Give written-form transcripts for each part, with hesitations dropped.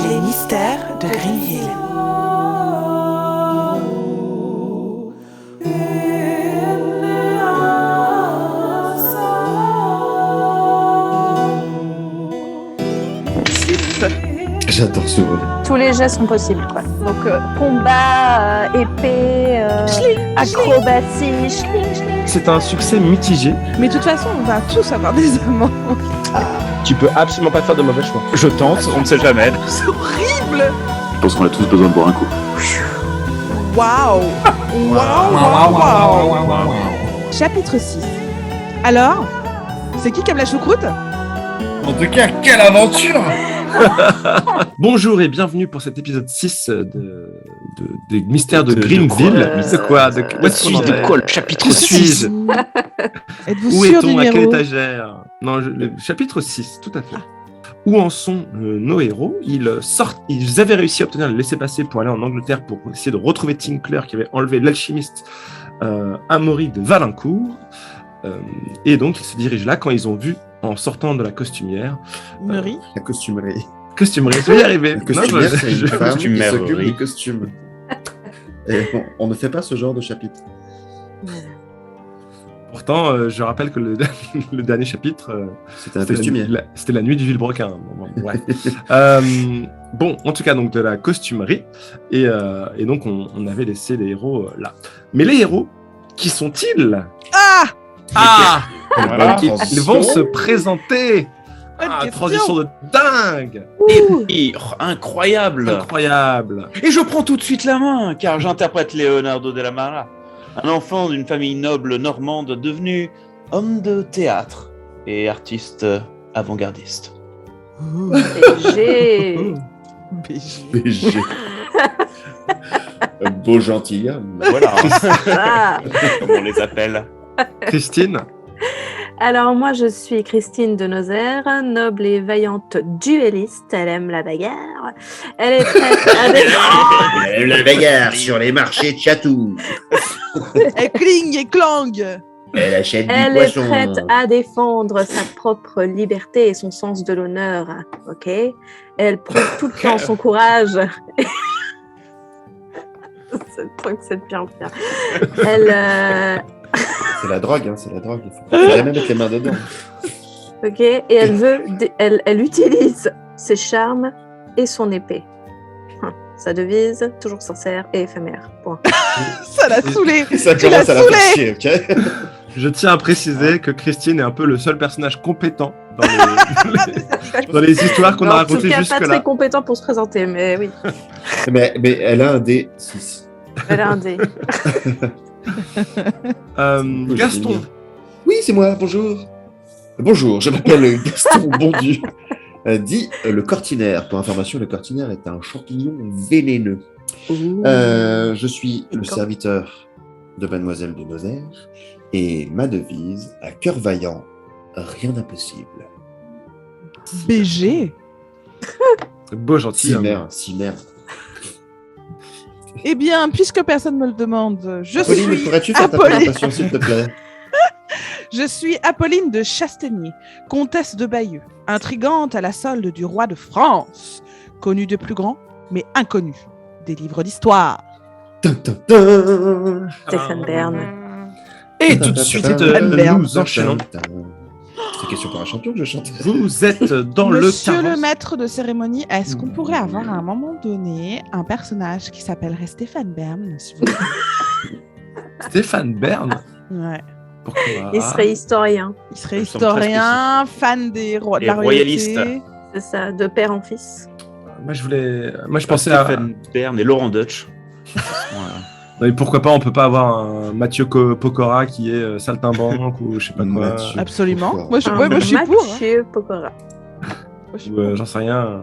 Les mystères de Green Hill. J'adore ce rôle. Tous les jets sont possibles, quoi. Donc, combat, épée, acrobatie, schling. C'est un succès mitigé. Mais de toute façon, on va tous avoir des amants. Tu peux absolument pas faire de mauvais choix. Je tente, on ne sait jamais. C'est horrible. Je pense qu'on a tous besoin de boire un coup. Waouh. Waouh. Chapitre 6. Alors, c'est qui aime la choucroute? En tout cas, quelle aventure! Bonjour et bienvenue pour cet épisode 6 des mystères de Greenville. De quoi Où suis-je de quoi le chapitre Où 6? suis-je? Êtes-vous Où sûr du est-on? À quelle numéro? étagère? Non, le chapitre 6, tout à fait. Où en sont nos héros? Ils avaient réussi à obtenir le laissez-passer pour aller en Angleterre pour essayer de retrouver Tinkler qui avait enlevé l'alchimiste Amaury de Valincourt. Et donc ils se dirigent là quand ils ont vu, en sortant de la costumière, Meury. La costumerie. costumerie, je vais y arriver. La costumière, Non, c'est une femme qui costumerie. s'occupe des costumes. Et on ne fait pas ce genre de chapitre. Pourtant, je rappelle que le dernier chapitre, C'était un costumier. c'était la nuit du Vilebrequin. Bon, bref. Bon, en tout cas, donc de la costumerie. Et donc, on avait laissé les héros là. Mais les héros, qui sont-ils? Ah. Voilà. Ils vont se présenter. Bonne question. Transition de dingue. Et incroyable. Incroyable. Et je prends tout de suite la main, car j'interprète Leonardo della Mara, un enfant d'une famille noble normande devenu homme de théâtre et artiste avant-gardiste. BG. BG. Un beau gentilhomme. Voilà, Ah. comme on les appelle. Christine. Alors, moi, je suis Christine de Nozaire, noble et vaillante duelliste. Elle aime la bagarre. Elle est prête à La bagarre sur les marchés de Chatou. Et cling et clang. Elle achète du Elle est poisson. prête à défendre sa propre liberté et son sens de l'honneur, ok? Elle prouve tout le temps son courage. Ce truc, c'est de pire en pire. Elle, C'est la drogue, hein, c'est la drogue. Il faut jamais mettre les mains dedans. ok? Et elle utilise ses charmes et son épée. Sa devise, toujours sincère et éphémère. Point. Ça l'a saoulé. Ça Tu l'as commence à la faire chier, ok? Je tiens à préciser que Christine est un peu le seul personnage compétent dans les histoires qu'on a En tout racontées cas, pas jusque-là. très compétent pour se présenter, mais oui. mais elle a un D6. Elle a un dé. Gaston. Oui, c'est moi, bonjour. Bonjour, je m'appelle Gaston Bondu. Dit le cortinaire. Pour information, le cortinaire est un champignon vénéneux. Je suis le serviteur de Mademoiselle de Nozaire et ma devise, à cœur vaillant, rien d'impossible. BG. Beau gentil. Si merde. Eh bien, puisque personne ne me le demande, Pauline, pourrais-tu faire ta présentation, s'il te plaît? Je suis Apolline de Chastagnier, comtesse de Bayeux, intrigante à la solde du roi de France, connue de plus grand, mais inconnue des livres d'histoire. Stéphane Bern. Et tout de suite, nous enchaînons. C'est question pour un champion que je chante. Vous êtes dans Monsieur le le carrosse. maître de cérémonie, est-ce qu'on pourrait avoir à un moment donné un personnage qui s'appellerait Stéphane Bern, s'il vous plaît? Stéphane Bern. Ouais. Pourquoi? Il serait historien. Il serait Ça me semble très historien, fan des rois de Et la royaliste. royauté. C'est ça, de père en fils. Moi, je pensais à. Stéphane Bern et Laurent Deutsch. Non, mais pourquoi pas, on peut pas avoir un Mathieu Pokora qui est saltimbanque ou je sais pas quoi. Mathieu. Absolument. Pokora. Moi, je suis pour. Hein. Mathieu Pokora. Moi, je suis Ou, pour. j'en sais rien.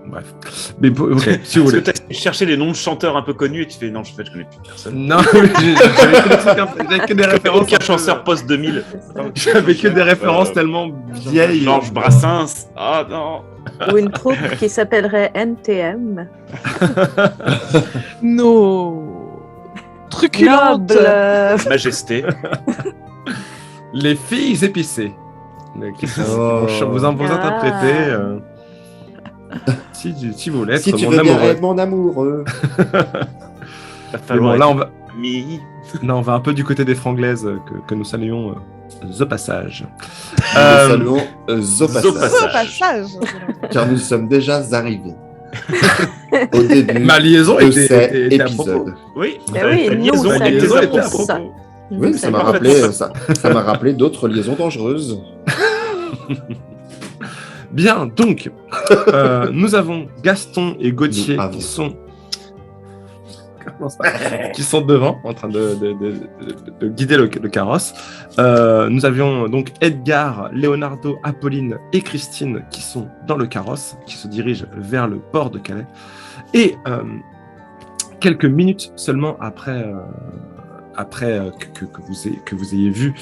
Bref. Mais ok, si vous Parce voulez. que tu as cherché les noms de chanteurs un peu connus et tu fais non, je connais plus personne. Non, mais j'avais que des références. Aucun chanteur post-2000. J'avais que des références tellement vieilles. Georges Brassens. Ah non. Ou une troupe qui s'appellerait NTM. Nos truculentes. Noble. Majesté. Les filles épicées. mais qui vont vous interpréter. Si vous voulez être Si tu mon veux bien amoureux. être mon amoureux. Va Mais bon, falloir là, être on va un peu du côté des franglaises que nous saluons The Passage. Nous saluons Zopassage, Zopassage. Au passage. car nous sommes déjà arrivés au début Ma liaison de était cet à propos. épisode. Oui, Mais oui, ta nous, liaison ça était liaison à était à propos. ça. Oui, ça m'a parfaitement rappelé, ça m'a rappelé d'autres liaisons dangereuses. Bien, donc, nous avons Gaston et Gauthier Nous avons. qui sont... Comment ça qui sont devant, en train de guider le carrosse. Nous avions donc Edgar, Leonardo, Apolline et Christine qui sont dans le carrosse, qui se dirigent vers le port de Calais. Et quelques minutes seulement après que vous ayez vu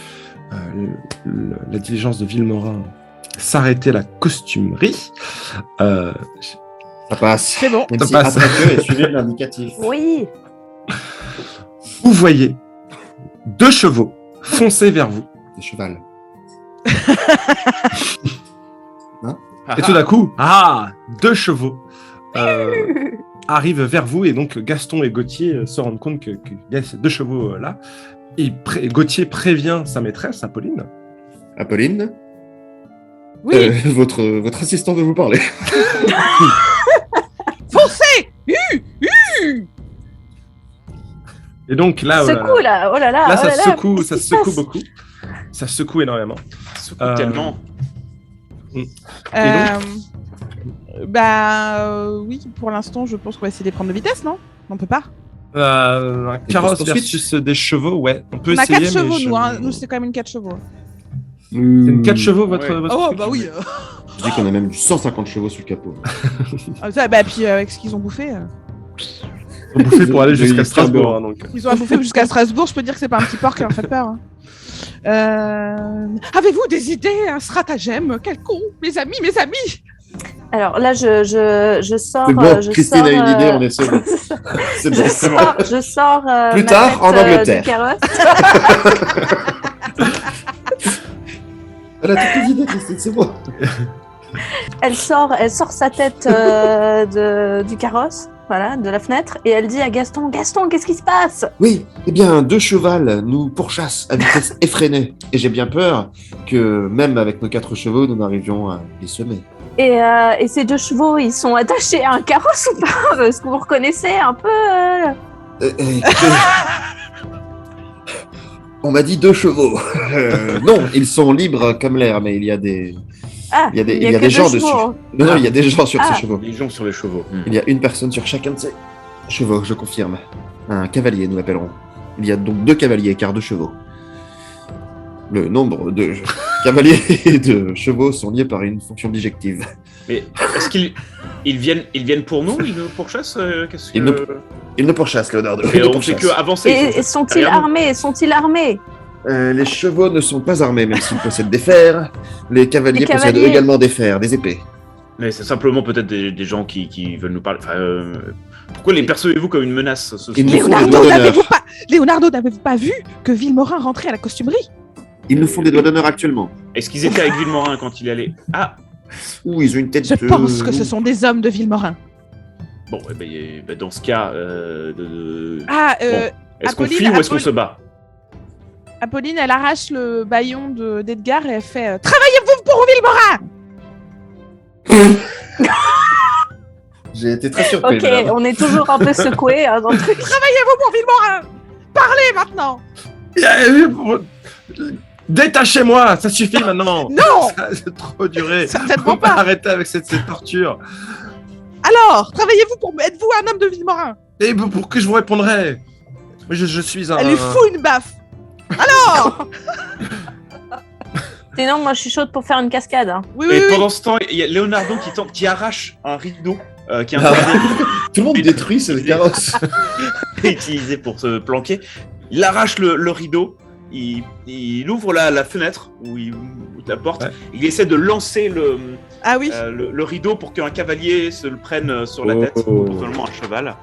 la diligence de Villemorin s'arrêter la costumerie, Ça passe. C'est bon. Même Ça si passe. après que suivez l'indicatif. Oui. vous voyez 2 chevaux foncer vers vous. Des chevals. Et tout d'un coup, 2 chevaux arrivent vers vous. Et donc, Gaston et Gauthier se rendent compte qu'il y a ces 2 chevaux là. Et Gauthier prévient sa maîtresse, Apolline. Apolline, Oui. votre assistant veut vous parler. Foncez. Et donc là, Secoue là, oh là là. là, oh ça là là, secoue, qu'est-ce ça qui se secoue passe beaucoup. Ça secoue énormément. Tellement. Oui, pour l'instant, je pense qu'on va essayer de prendre de vitesse, non? On peut pas. Un carrosse poursuite. versus des chevaux, ouais. On peut On a essayer, 4 chevaux, mais nous. Hein. Nous, c'est quand même une 4 chevaux. C'est une 4 chevaux, votre, Ouais. votre Oh, truc bah oui. Je dis qu'on a même du 150 chevaux sous le capot. Puis avec ce qu'ils ont bouffé. Ils ont bouffé pour aller J'ai jusqu'à eu Strasbourg. carburant. Hein, donc. Ils ont à bouffer jusqu'à Strasbourg. Je peux dire que c'est pas un petit porc qui leur fait peur. Hein. Avez-vous des idées, un stratagème quelconque, mes amis? Alors là, je sors. C'est bon, je Christine sors, a une idée, on essaie de... C'est bon, c'est bon. je sors Plus ma tard, tête, en Angleterre. du carrosse. Elle a toutes les idées, Christine, c'est bon. Elle sort sa tête du carrosse, voilà, de la fenêtre, et elle dit à Gaston, qu'est-ce qui se passe? Oui, eh bien, 2 chevals nous pourchassent à vitesse effrénée. Et j'ai bien peur que, même avec nos 4 chevaux, nous n'arrivions à les semer. Et ces 2 chevaux, ils sont attachés à un carrosse ou pas? Est-ce que vous reconnaissez un peu Écoutez, on m'a dit 2 chevaux. Non, ils sont libres comme l'air, mais il y a des... Ah, Il y a que des deux gens chevaux. dessus. Non, il y a des gens sur Ah. ces chevaux. Les gens sur les chevaux. Il y a une personne sur chacun de ces chevaux, je confirme. Un cavalier, nous l'appellerons. Il y a donc 2 cavaliers, car 2 chevaux. Le nombre de cavaliers et de chevaux sont liés par une fonction bijective. Mais est-ce qu'ils viennent pour nous? Ils nous pourchassent? Qu'est-ce que... Ils Ils ne pourchassent, Leonardo. Et Ils ne on fait pourchassent. que avancer. Et sont-ils derrière nous. armés? Sont-ils armés? Les chevaux ne sont pas armés, même s'ils possèdent des fers. Les cavaliers possèdent cavaliers. également des fers, des épées. Mais c'est simplement peut-être des gens qui veulent nous parler. Enfin, pourquoi les percevez-vous comme une menace ce Ils soir nous font des Leonardo, doigts d'honneur. n'avez-vous pas vu que Villemorin rentrait à la costumerie? Ils nous font des doigts d'honneur actuellement. Est-ce qu'ils étaient avec Villemorin quand il y allait? Ah, Ouh, ils ont une tête Je pense que ce sont des hommes de Villemorin. bon, dans ce cas, Ah, est-ce qu'on Apolline, fuit ou est-ce qu'on se bat? Apolline, elle arrache le baillon d'Edgar et elle fait Travaillez-vous pour Villemorin! J'ai été très surpris. Ok, madame. on est toujours un peu secoués hein, dans le truc. Travaillez-vous pour Villemorin! Parlez maintenant! Détachez-moi, ça suffit maintenant. Non! Ça a trop duré. Certainement On va pas. arrêter avec cette torture. Alors, travaillez-vous pour... Êtes-vous un homme de Villemorin? Et pour que je vous répondrai, je suis un. Elle lui fout une baffe. Alors! Sinon, moi, je suis chaude pour faire une cascade. Hein. Oui, Et oui, oui. pendant ce temps, il y a Leonardo qui arrache un rideau qui est Tout le monde détruit ce carrosse. utilisé pour se planquer. Il arrache le rideau, il ouvre la fenêtre ou la porte, Ouais. il essaie de lancer Ah oui. le rideau pour qu'un cavalier se le prenne sur la tête, éventuellement un cheval.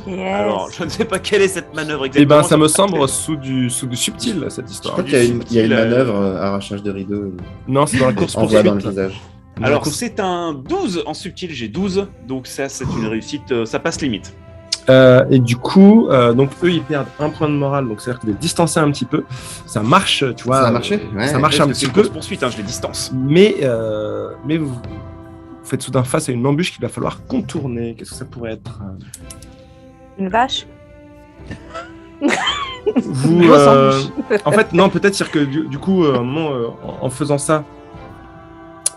Yes. Alors, je ne sais pas quelle est cette manœuvre Eh exactement. ben, ça me semble sous du subtil, cette Je histoire. crois qu'il y a une manœuvre arrachage de rideau. Non, c'est dans la course Envoie dans le poursuite. visage. Alors, c'est un 12 en subtil, j'ai 12, donc ça, c'est une réussite, ça passe limite. Et du coup, donc eux, ils perdent un point de morale, donc c'est-à-dire qu'ils est distancé un petit peu. Ça marche, tu vois. Ça a marché Ça marche un C'est petit une peu. course poursuite, hein, je les distance. Mais vous faites soudain face à une embûche qu'il va falloir contourner. Qu'est-ce que ça pourrait être Une vache. Vous, Grosse embûche. en fait, non, peut-être c'est que du coup, à un moment, en faisant ça,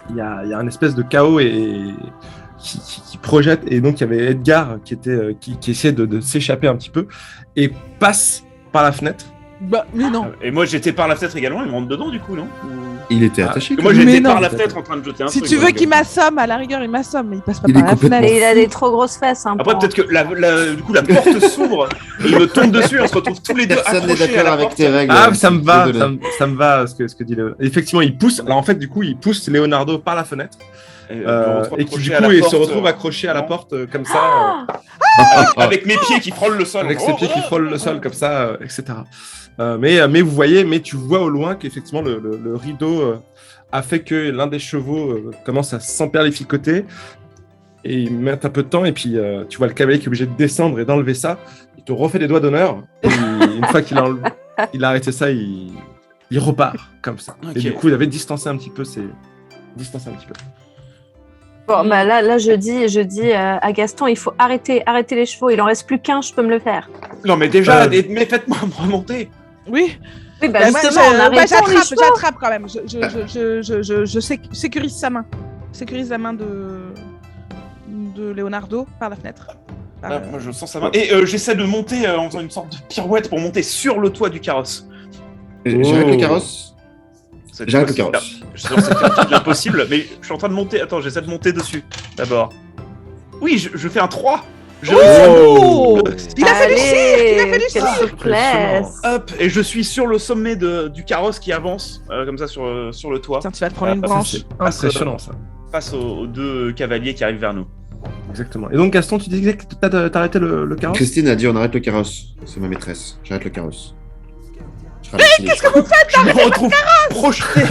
il y a un espèce de chaos qui projette. Et donc, il y avait Edgar qui essayait de s'échapper un petit peu et passe par la fenêtre. Bah, mais non. Et moi, j'étais par la fenêtre également, il me rentre dedans, du coup, non? Il était attaché. Parce que moi, Mais j'étais non. par la fenêtre en train de jeter un Si truc. tu veux donc, qu'il m'assomme, à la rigueur, il m'assomme, mais il passe pas Il par est la complètement- fenêtre. Et il a des trop grosses fesses. Hein, Après, pour- peut-être que du coup, la porte s'ouvre et il me tombe dessus et on se retrouve tous les deux Personne n'est accrochés à d'accord la avec porte. tes règles. Ah, ça me va, Désolé. ça me va ce que dit Léonardo. Effectivement, il pousse. Alors en fait, du coup, il pousse Leonardo par la fenêtre Et, je me retrouve et qui accroché du à coup la il porte, se retrouve accroché à la non. porte comme ça, avec mes pieds qui frôlent le sol. avec ses pieds qui frôlent le sol comme ça, etc. Mais vous voyez, mais tu vois au loin qu'effectivement le rideau a fait que l'un des chevaux commence à s'emperlificoter et ils mettent un peu de temps et puis tu vois le cavalier qui est obligé de descendre et d'enlever ça. Il te refait des doigts d'honneur et une fois qu'il a arrêté ça, il repart comme ça. Ok. Et du coup, il avait distancé un petit peu Bon, bah là, je dis à Gaston, il faut arrêter les chevaux. Il en reste plus qu'un, je peux me le faire. Non, mais déjà, mais faites-moi me remonter. Oui. Oui, bah, Bah, moi, justement, on arrête les chevaux. j'attrape quand même. Je sécurise sa main. Sécurise la main de Leonardo par la fenêtre. Ah, moi, je sens sa main. Et j'essaie de monter en faisant une sorte de pirouette pour monter sur le toit du carrosse. J'arrête le carrosse. J'arrête le carrosse. Je sais que c'est impossible, mais je suis en train de monter. Attends, j'essaie de monter dessus d'abord. Oui, je fais un 3. Je Oh Il a fait du cirque. Allez, Il a fait du quelle cirque. souplesse. Hop, et je suis sur le sommet du carrosse qui avance, comme ça sur le toit, Tiens, tu vas te prendre une Ah, branche. C'est impressionnant ça. face aux deux cavaliers qui arrivent vers nous. Exactement. Et donc Gaston, tu disais que t'as arrêté le carrosse. Christine a dit on arrête le carrosse. C'est ma maîtresse. J'arrête le carrosse. Qu'est-ce que vous Je me retrouve projeté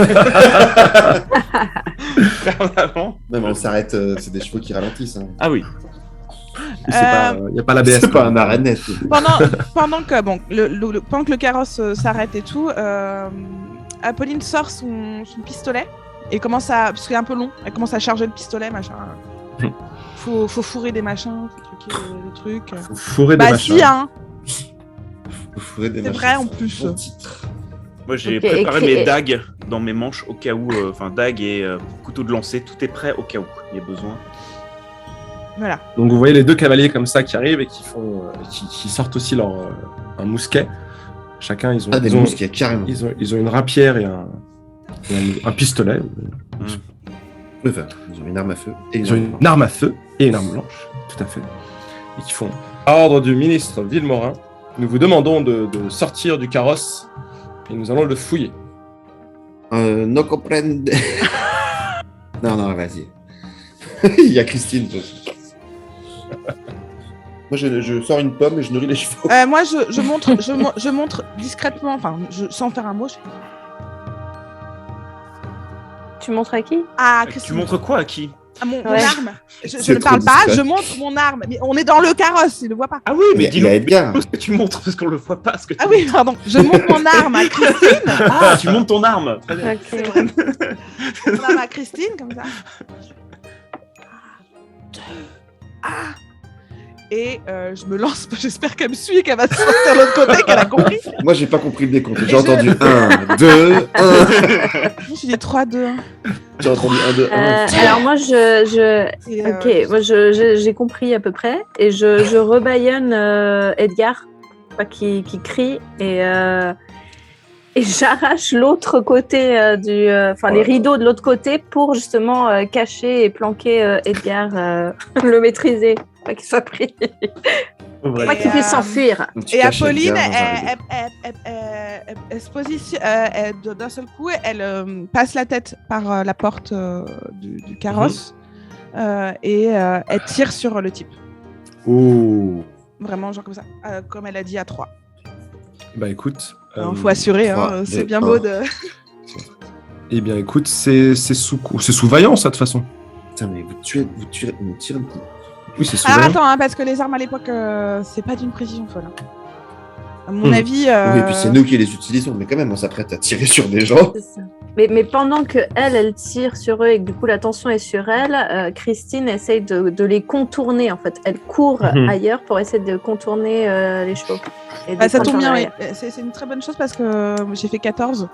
vers l'avant. Non, mais on s'arrête. C'est des chevaux qui ralentissent. Hein. Ah oui. Il n'y a pas l'ABS. C'est pas un arène. Pendant que le carrosse s'arrête et tout, Apolline sort son pistolet et commence à, parce qu'il est un peu long, elle commence à charger le pistolet, machin. Faut fourrer des machins, faut truquer des trucs. Fourré des Bah machins. si, hein. C'est vrai, en plus. Moi, j'ai Ok, préparé écrit- mes dagues dans mes manches au cas où, dagues et couteau de lancer, tout est prêt au cas où il y a besoin. Voilà. Donc vous voyez les deux cavaliers comme ça qui arrivent et qui sortent aussi un mousquet. Chacun, ils ont, Ah, des ils ont, mousquets, carrément. ils ont une rapière et un pistolet. Enfin, ils ont une arme à feu. Et Ils ont une arme à feu et une arme blanche, tout à fait. Et qui font à ordre du ministre Villemorin, nous vous demandons de sortir du carrosse et nous allons le fouiller. No comprende. non, vas-y. Il y a Christine. Moi, je sors une pomme et je nourris les chevaux. Moi, je montre discrètement, enfin, sans faire un mot. Tu montres à qui? Ah, Tu Christine. montres quoi à qui? Ah, mon Ouais. arme. Je C'est ne trop parle pas, discret. je montre mon arme. Mais on est dans le carrosse, il ne voit pas. Ah oui, mais Il y a dis-nous Edgar. ce que tu montres parce qu'on le voit pas. Ce que tu Ah oui, pardon. Je montre mon arme à Christine. Ah, tu montes ton arme. Très bien. Ok. Mon arme à Christine, comme ça. 2. Ah. Et je me lance. J'espère qu'elle me suit et qu'elle va sortir de l'autre côté, qu'elle a compris. Moi, j'ai pas compris le décompte. J'ai entendu 1, 2, 1. Je suis des 3, 2, 1. J'ai entendu 1, 2, 1. Alors moi, ok, moi j'ai compris à peu près et je rebaillonne Edgar, qui crie et j'arrache l'autre côté les rideaux de l'autre côté pour justement cacher et planquer Edgar, le maîtriser, pas qu'il soit pris. Pas qu'il puisse s'enfuir. Donc, tu Et caches Apolline, Edgar dans un rideau. elle se positionne, d'un seul coup, elle passe la tête par la porte du carrosse et elle tire sur le type. Oh. Vraiment, genre comme ça. Comme elle a dit à 3. Bah écoute. Faut assurer, 3, c'est 2, bien 1. beau de. Eh bien écoute, c'est sous vaillant ça de toute façon. Putain, mais vous tirez un coup. Oui, c'est sous Alors vaillant. attends, parce que les armes à l'époque, c'est pas d'une précision folle. À mon avis. Oui, et puis c'est nous qui les utilisons, mais quand même, on s'apprête à tirer sur des gens. C'est ça. Mais pendant que elle tire sur eux et que du coup la tension est sur elle, Christine essaye de les contourner en fait. Elle court ailleurs pour essayer de contourner les chevaux. Et de Ça prendre tombe par bien, oui. derrière. C'est une très bonne chose parce que j'ai fait 14,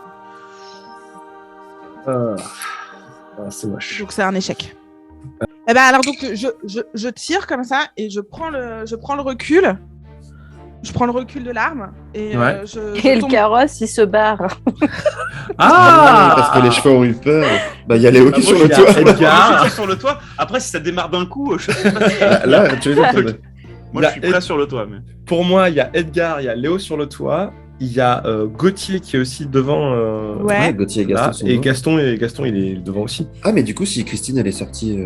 C'est moche. donc c'est un échec. Eh ben alors donc je tire comme ça et je prends le recul. Je prends le recul de l'arme et Ouais. je Et le tombe. carrosse, il se barre. Parce que les chevaux ont eu peur. Bah, il y a Léo qui est sur le il y a toit. Edgar. Moi, je suis sur le toit. Après, si ça démarre d'un coup, je sais pas. Là, tu les entends. Moi, je suis prêt sur le toit. Mais... Pour moi, il y a Edgar, il y a Léo sur le toit, il y a Gauthier qui est aussi devant. Ouais. Gauthier et Là, Gaston sont et devant. Gaston, il est devant aussi. Ah, mais du coup, si Christine, elle est sortie...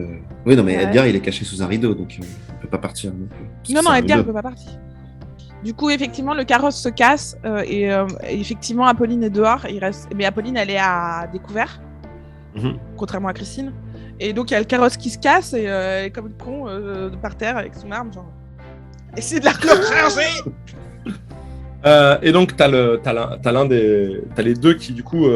Oui, non, mais Ouais. Edgar, il est caché sous un rideau, donc il peut pas partir non plus. Parce que Non, c'est un Edgar ne rideau. peut pas partir. Du coup, effectivement, le carrosse se casse et effectivement, Apolline est dehors. Mais Apolline, elle est à découvert, Mhm. contrairement à Christine. Et donc, il y a le carrosse qui se casse et elle est comme une con par terre avec son arme, genre. Essayez de la recharger. Et donc, t'as les deux qui, du coup,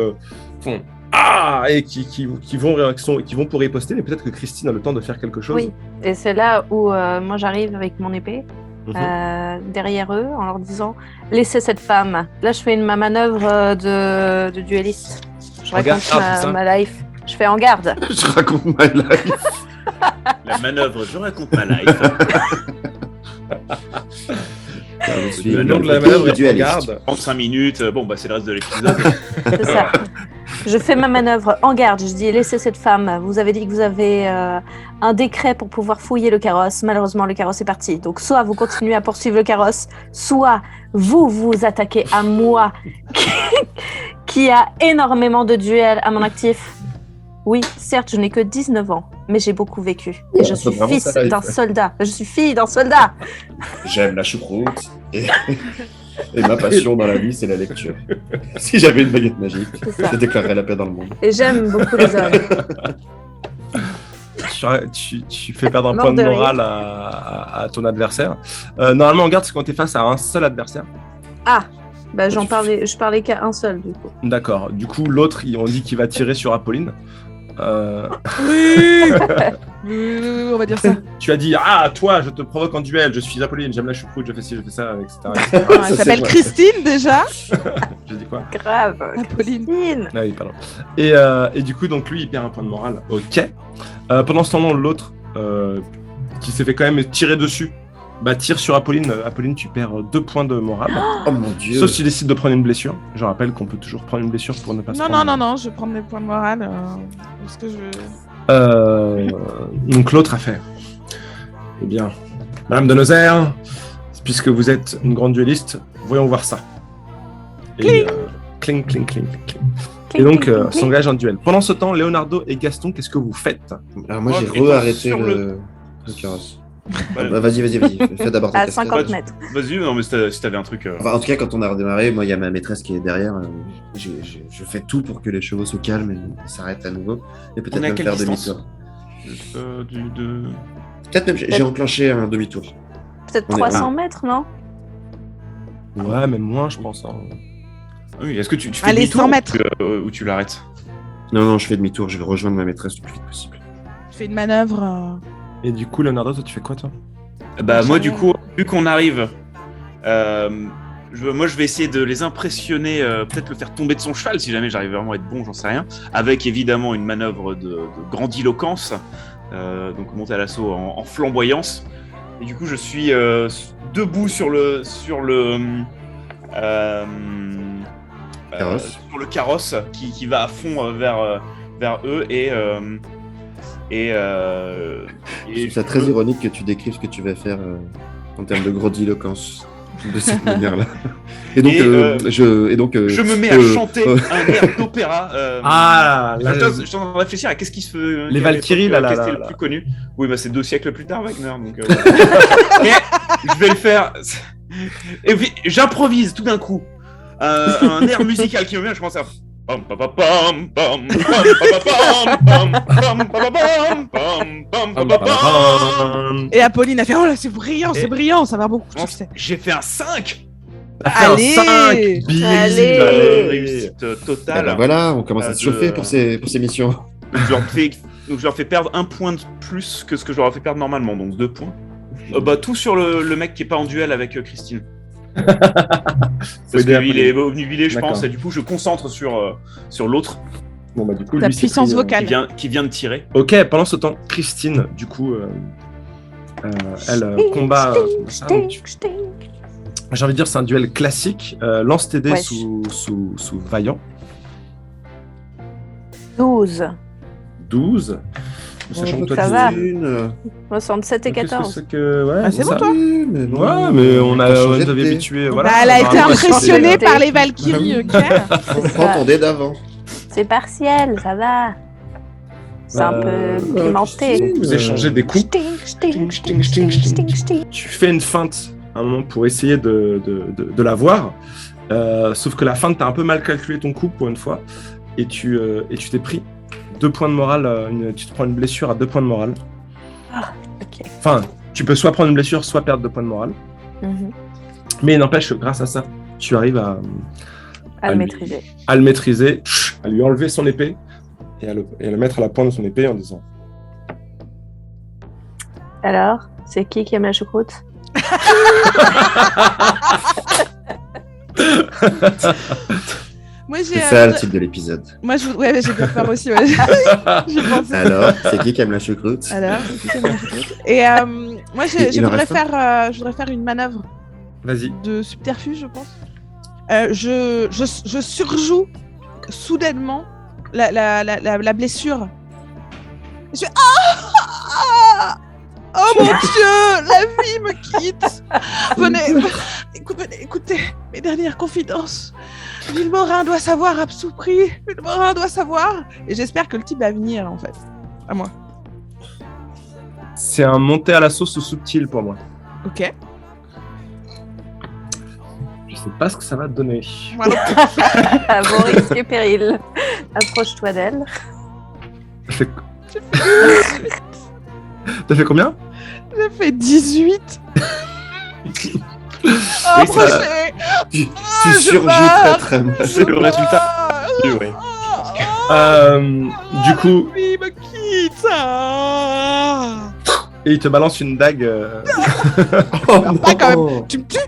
font Ah et qui vont pour riposter, mais peut-être que Christine a le temps de faire quelque chose. Oui. Et c'est là où moi j'arrive avec mon épée Mhm. derrière eux en leur disant laissez cette femme. Là, je fais ma manœuvre de duelliste. Je En garde, raconte c'est ça ma life. Je fais en garde. Je raconte ma life. La manœuvre, je raconte ma life. Je suis Le nom de la le manœuvre est en dualiste. garde. 35 minutes, bon, bah, c'est le reste de l'épisode. C'est ça. Je fais ma manœuvre en garde. Je dis laissez cette femme. Vous avez dit que vous avez un décret pour pouvoir fouiller le carrosse. Malheureusement, le carrosse est parti. Donc, soit vous continuez à poursuivre le carrosse, soit vous vous attaquez à moi, qui a énormément de duels à mon actif. Oui, certes, je n'ai que 19 ans, mais j'ai beaucoup vécu. Et je c'est suis vraiment fils ça, d'un soldat. Je suis fille d'un soldat. J'aime la choucroute. Et ma passion dans la vie, c'est la lecture. Si j'avais une baguette magique, C'est ça. je déclarerais la paix dans le monde. Et j'aime beaucoup les hommes. Tu fais perdre un Mort point de de rire. morale à ton adversaire. Normalement, en garde, c'est quand tu es face à un seul adversaire. Ah, bah je parlais qu'à un seul du coup. D'accord. Du coup, l'autre, on dit qu'il va tirer sur Apolline. Oui. Oui, on va dire ça. Tu as dit Ah, toi, je te provoque en duel, je suis Apolline, j'aime la choucroute, je fais ci, je fais ça, etc. etc. Elle Ça, s'appelle c'est vrai. Christine déjà. J'ai dit quoi Grave. Apolline. Christine. Ah oui, pardon. Et du coup, donc lui, il perd un point de morale. Ok. Pendant ce temps-là, l'autre, qui s'est fait quand même tirer dessus, bah tire sur Apolline. Apolline, tu perds 2 points de morale. Oh mon dieu. Sauf si tu décides de prendre une blessure. Je rappelle qu'on peut toujours prendre une blessure pour ne pas se Non, prendre. non, je vais prendre mes points de morale parce que je. Donc l'autre a fait. Eh bien, Madame de Nozaire, puisque vous êtes une grande duelliste, voyons voir ça. Et cling, cling, cling, cling. Et donc s'engage en duel. Pendant ce temps, Leonardo et Gaston, qu'est-ce que vous faites? Alors moi, j'ai Moi, re-arrêté sur le carrosse. Ouais. Bah, vas-y. Fais d'abord ta À cascade. 50 mètres. Vas-y, non, mais si t'avais un truc. Enfin, en tout cas, quand on a redémarré, moi, il y a ma maîtresse qui est derrière. Je fais tout pour que les chevaux se calment et s'arrêtent à nouveau. Et peut-être On est à même quelle faire distance demi-tour. De... Peut-être même, j'ai enclenché un demi-tour. Peut-être On est- 300 mètres, non? Ouais, même moins, je pense. Hein. Oui, est-ce que tu fais Allez, demi-tour 100 mètres. ou tu l'arrêtes? Non, je fais demi-tour. Je vais rejoindre ma maîtresse le plus vite possible. Je fais une manœuvre. Et du coup, Leonardo, toi, tu fais quoi, toi? Bah, moi, du Jamais. coup, vu qu'on arrive, moi, je vais essayer de les impressionner, peut-être le faire tomber de son cheval, si jamais j'arrive vraiment à être bon, j'en sais rien, avec évidemment une manœuvre de grandiloquence, donc monter à l'assaut en flamboyance. Et du coup, je suis debout sur le Carrosse. sur le carrosse qui va à fond vers eux et Je trouve ça très ironique que tu décrives ce que tu vas faire en termes de grandiloquence de cette manière-là. Et donc, Je me mets à chanter un air d'opéra. Ah, là, je suis en train de réfléchir à qu'est-ce qui se fait. Les Valkyries, là, Qu'est-ce qui est là. le plus connu. Oui, bah c'est 2 siècles plus tard, Wagner. Donc, mais je vais le faire. Et puis, j'improvise tout d'un coup un air musical qui me vient. Je commence à. Pam, pam, pam, pam, pam, pam, pam, pam, pam, pam. Et Apolline a fait oh là c'est brillant, ça va beaucoup. Non, Tu sais. J'ai fait un 5. Allez. 5 Allez. Réussite Ah totale. bah voilà, on commence à se chauffer pour ces missions. Donc je leur fais perdre 1 point de plus que ce que je leur ai fait perdre normalement, donc 2 points. Bah tout sur le mec qui est pas en duel avec Christine. Parce que lui il est obnubilé je D'accord. pense, et du coup je concentre sur l'autre Bon, bah, du coup, La lui, c'est puissance pris, vocale. qui vient de tirer. Ok, pendant ce temps, Christine, du coup, elle combat. Ça, donc, j'ai envie de dire, c'est un duel classique. Lance tes dés Ouais. sous vaillant. 12. 12. Sachant que toi, ça tu va. Une... 67 et Qu'est-ce que 14. c'est que. Ouais, Ah, c'est ça. bon, toi Oui, mais bon, Ouais, mais on a changé nous de avait dé. habitués. Voilà. Bah, elle a été Normalement, impressionnée c'était- par les Valkyries, Claire. Prends ton dé d'avant. C'est partiel, ça va. C'est un peu pimenté. Vous échangez des coups. Sting, sting, sting, sting, sting. Tu fais une feinte à un moment pour essayer de la voir. Sauf que la feinte, t'as un peu mal calculé ton coup pour une fois. Et tu t'es pris 2 points de morale. Tu te prends une blessure à 2 points de morale. Ok. Enfin, tu peux soit prendre une blessure, soit perdre 2 points de morale. Mhm. Mais il n'empêche que grâce à ça, tu arrives à À le lui- maîtriser. à le maîtriser, à lui enlever son épée et à le mettre à la pointe de son épée en disant Alors, c'est qui aime la choucroute? Moi j'ai. C'est ça le titre de l'épisode. Moi ouais, j'ai bien peur aussi. Ouais. J'ai pensé. Alors, c'est qui aime la choucroute? Alors, c'est qui aime la choucroute. Et moi Il en reste je voudrais faire une manœuvre Vas-y. de subterfuge, je pense. Je surjoue soudainement la blessure. Je fais ah! Oh mon Dieu, la vie me quitte. Venez, écoutez mes dernières confidences. Vilmorin doit savoir à tout prix. Vilmorin doit savoir. Et j'espère que le type va venir en fait. À moi. C'est un monté à la sauce subtil pour moi. Ok. Je sais pas ce que ça va te donner. Voilà. À vos risques et périls. Approche-toi d'elle. T'as fait combien? J'ai fait 18. Oui, Approchez. Tu je surjoues meurs. très mal. C'est le résultat. Ouais. Du coup, La vie me quitte. Ah. et il te balance une dague. Oh, Pas quand non. Tu me tues.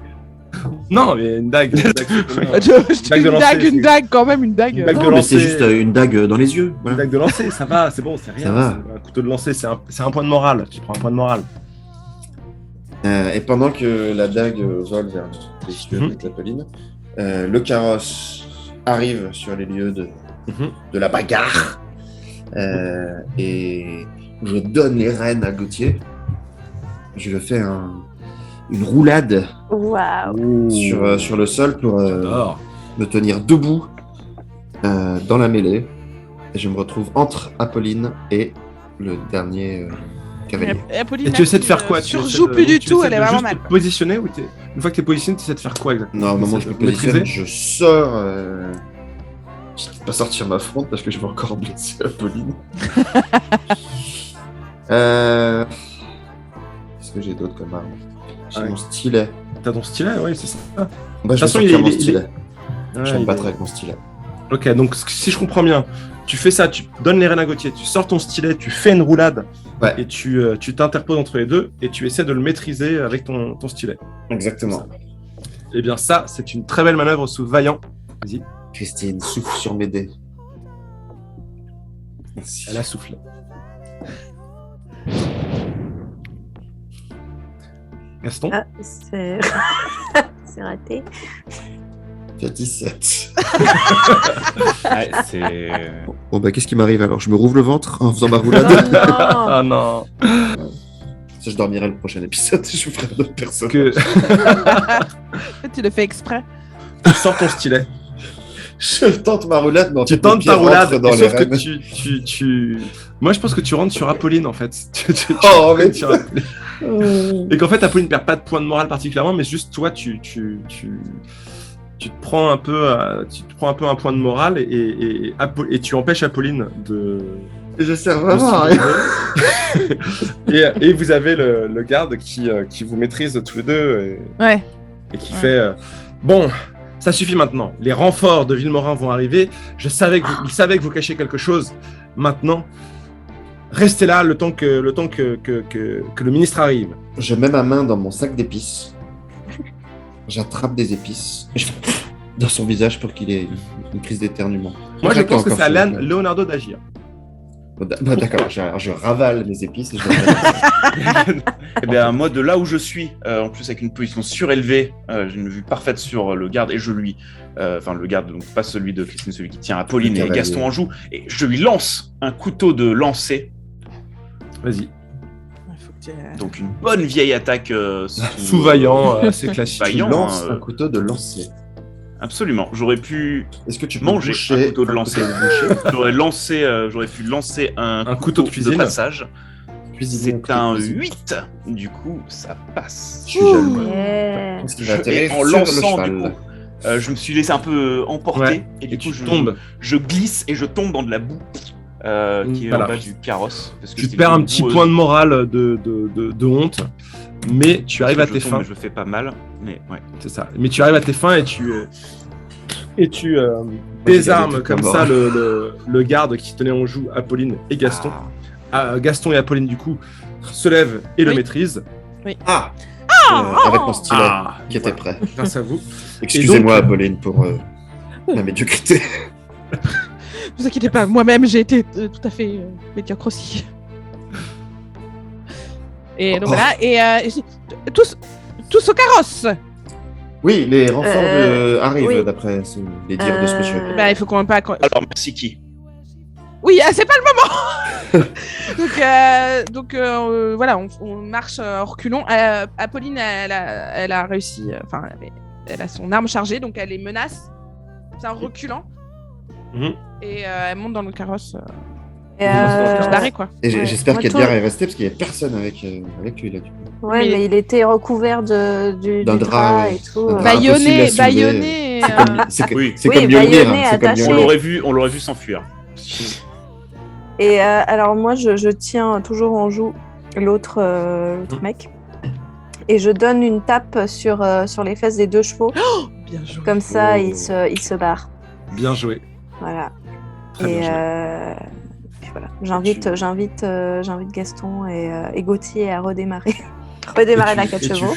Non, mais une dague. Je te fais Dague de lancer, une dague quand même, une dague. Une dague de Non, mais c'est lancer. juste une dague dans les yeux. Une Voilà. dague de lancer, ça va, c'est bon, c'est rien. Ça va. C'est un couteau de lancer, c'est un point de morale. Tu prends un point de morale. Et pendant que la dague vole vers les yeux Mhm. avec la Pauline, le carrosse arrive sur les lieux de Mhm. la bagarre. Et je donne les rênes à Gauthier. Je le fais une roulade Waouh. sur le sol pour J'adore. me tenir debout dans la mêlée. Et je me retrouve entre Apolline et le dernier cavalier. Et Apolline, Et tu essaies de faire quoi? Tu rejoues plus du tout, elle est vraiment mal. Tu te positionner ou une fois que t'es positionné, tu essaies de faire quoi exactement? Non, au moment où je me Maîtriser positionne, je sors. Je ne peux pas sortir ma fronte parce que je vais encore blesser Apolline. Qu'est-ce que j'ai d'autre comme arme? J'ai Ouais. mon stylet. T'as ton stylet, oui, c'est ça. Bah, je toute vais façon, sortir il mon est- stylet. Je vais Ouais, me il battre est- avec mon stylet. Ok, donc si je comprends bien, tu fais ça, tu donnes les rênes à Gauthier, tu sors ton stylet, tu fais une roulade, Ouais. et tu t'interposes entre les deux, et tu essaies de le maîtriser avec ton stylet. Exactement. Eh bien ça, c'est une très belle manœuvre sous Vaillant. Vas-y, Christine, souffle sur mes dés. Merci. elle a soufflé. Gaston, Ah, c'est c'est raté. Tu as 17. Ouais, c'est. Bon, bah, qu'est-ce qui m'arrive alors? Je me rouvre le ventre en faisant ma roulade? Oh non. Ah non. Ça, je dormirai le prochain épisode. Je ferai d'autres personnes. Que En fait, tu le fais exprès. tu sors ton stylet. Je tente ma roulade, mais en Tu fait, tentes le pied ta roulade, rentre dans et les sauf que rênes. tu... Moi, je pense que tu rentres sur Apolline, en fait. Oh, rentres mais- sur Apolline. Et qu'en fait, Apolline perd pas de points de morale particulièrement, mais juste toi, tu te prends un peu, un point de morale et tu empêches Apolline de... Je sers de vraiment à rien. et vous avez le garde qui vous maîtrise tous les deux Ouais. et qui Ouais. fait bon, ça suffit maintenant. Les renforts de Villemorin vont arriver. Il savait que vous cachiez quelque chose. Maintenant, restez là le temps que le ministre arrive. Je mets ma main dans mon sac d'épices. J'attrape des épices. Et je fais dans son visage pour qu'il ait une crise d'éternuement. Moi, je pense que Encore c'est à sur le- Leonardo d'agir. D'accord, je ravale mes épices et je les mets. Eh bien, moi, de là où je suis, en plus avec une position surélevée, j'ai une vue parfaite sur le garde et je lui, enfin le garde, donc pas celui de Christine, celui qui tient Apolline Le et cavalier. Gaston en joue, et je lui lance un couteau de lancer, Vas-y. Il faut que tu- donc une bonne vieille attaque Sous vaillant, assez classique. Tu Vaillant, lances hein, un couteau de lancer. Absolument. J'aurais pu Est-ce que tu peux manger boucher un couteau de lancer. boucher J'aurais pu lancer un couteau de cuisine. passage. Cuisiner C'est un cuisine. 8. Du coup, ça passe. Je suis jaloux. Yeah. Parce qu'il va atterrir Et en sur le lançant, du cheval. coup, je me suis laissé un peu emporter. Ouais. Et du Et coup, tu tombes. je glisse et je tombe dans de la boue qui est Voilà. en bas du carrosse. Parce que Tu c'est perds une un petit boueuse. point de morale de honte, mais tu arrives à Parce que tes je tombe fins. et je fais pas mal. Mais ouais. C'est ça. Mais tu arrives à tes fins et tu j'ai désarmes gardé comme toute ça ma le garde qui tenait en joue Apolline et Gaston. Ah. Gaston et Apolline, du coup, se lèvent et le Oui. maîtrisent. Ah avec mon stylet qui était prêt. Grâce à vous. Excusez-moi, Et donc- Apolline, pour la médiocrité. Ne vous inquiétez pas, moi-même j'ai été tout à fait médiocre aussi. Et donc Oh. voilà, et tous au carrosse. Oui, les renforts arrivent, oui. d'après les dires de ce monsieur. Bah, il faut qu'on pas. Alors, merci qui Oui, c'est pas le moment. donc voilà, on marche en reculons. Apolline, elle a réussi. Enfin, elle a son arme chargée, donc elle les menace. C'est en reculant. Mhm. Et elle monte dans le carrosse. Et, Pour se barrer, quoi. Et Ouais. j'espère Moi, qu'Edgar tout- est resté parce qu'il n'y a personne avec lui là. Du coup. Ouais, mais il était recouvert du D'un drap drap, et oui. tout. Un drap. Baïonné, impossible à soulever. baïonné. C'est Oui. c'est Oui, comme Mjolnir, baïonné, c'est comme attaché. Mjolnir. On l'aurait vu s'enfuir. Et alors moi, je tiens toujours en joue l'autre mec. Et je donne une tape sur les fesses des deux chevaux. Bien joué. Comme ça, Oh. il se barre. Bien joué. Voilà. Très Et bien joué. puis voilà. J'invite Gaston et Gauthier à redémarrer. redémarrer la 4 chevaux.